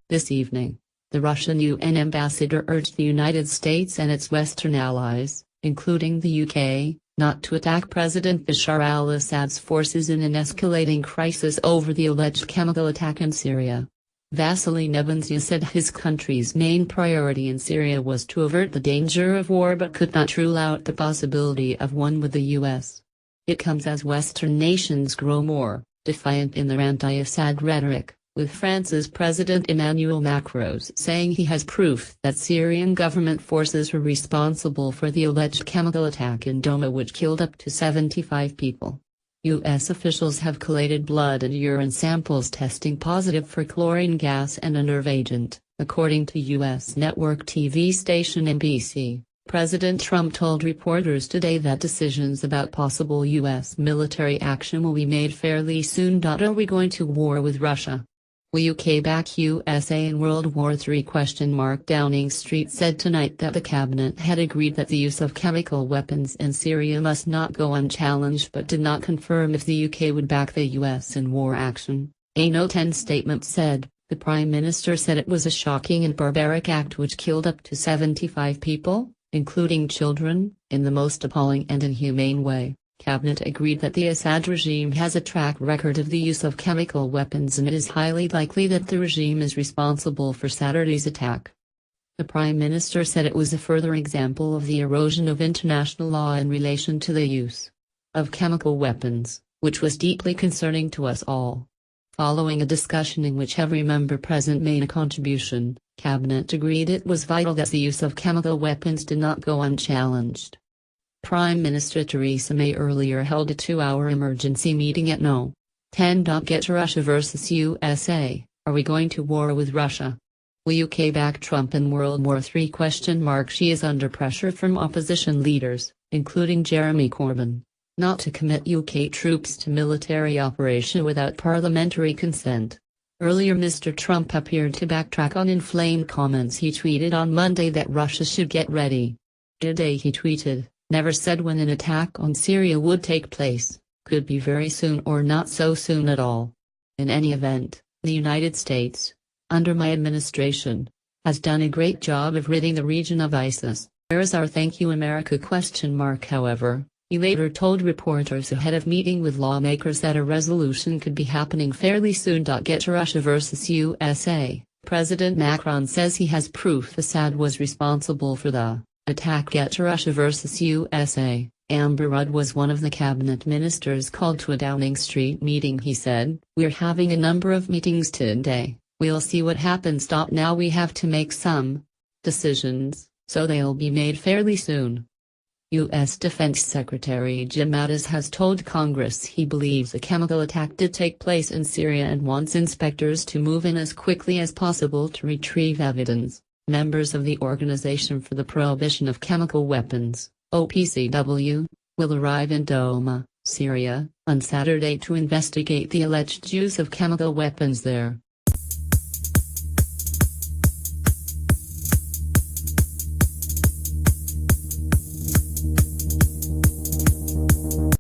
This evening, the Russian UN ambassador urged the United States and its Western allies, including the UK, not to attack President Bashar al-Assad's forces in an escalating crisis over the alleged chemical attack in Syria. Vasily Nebenzia said his country's main priority in Syria was to avert the danger of war but could not rule out the possibility of one with the US. It comes as Western nations grow more defiant in their anti-Assad rhetoric, with France's President Emmanuel Macron saying he has proof that Syrian government forces were responsible for the alleged chemical attack in Douma which killed up to 75 people. U.S. officials have collated blood and urine samples testing positive for chlorine gas and a nerve agent, according to U.S. network TV station NBC. President Trump told reporters today that decisions about possible U.S. military action will be made fairly soon. Are we going to war with Russia? Will UK back USA in World War III? Downing Street said tonight that the cabinet had agreed that the use of chemical weapons in Syria must not go unchallenged but did not confirm if the UK would back the US in war action. A Note 10 statement said, the Prime Minister said it was a shocking and barbaric act which killed up to 75 people, including children, in the most appalling and inhumane way. Cabinet agreed that the Assad regime has a track record of the use of chemical weapons and it is highly likely that the regime is responsible for Saturday's attack. The Prime Minister said it was a further example of the erosion of international law in relation to the use of chemical weapons, which was deeply concerning to us all. Following a discussion in which every member present made a contribution, Cabinet agreed it was vital that the use of chemical weapons did not go unchallenged. Prime Minister Theresa May earlier held a 2-hour emergency meeting at No. 10. Get Russia vs USA, are we going to war with Russia? Will UK back Trump in World War III? She is under pressure from opposition leaders, including Jeremy Corbyn, not to commit UK troops to military operation without parliamentary consent. Earlier Mr. Trump appeared to backtrack on inflamed comments he tweeted on Monday that Russia should get ready. Today he tweeted, never said when an attack on Syria would take place, could be very soon or not so soon at all. In any event, the United States, under my administration, has done a great job of ridding the region of ISIS. Where is our thank you America? However, he later told reporters ahead of meeting with lawmakers that a resolution could be happening fairly soon. Get Russia vs USA. President Macron says he has proof Assad was responsible for the attack. Get Russia vs USA. Amber Rudd was one of the cabinet ministers called to a Downing Street meeting. He said, we're having a number of meetings today, we'll see what happens. Now we have to make some decisions, so they'll be made fairly soon. U.S. Defense Secretary Jim Mattis has told Congress he believes a chemical attack did take place in Syria and wants inspectors to move in as quickly as possible to retrieve evidence. Members of the Organization for the Prohibition of Chemical Weapons, OPCW, will arrive in Douma, Syria, on Saturday to investigate the alleged use of chemical weapons there.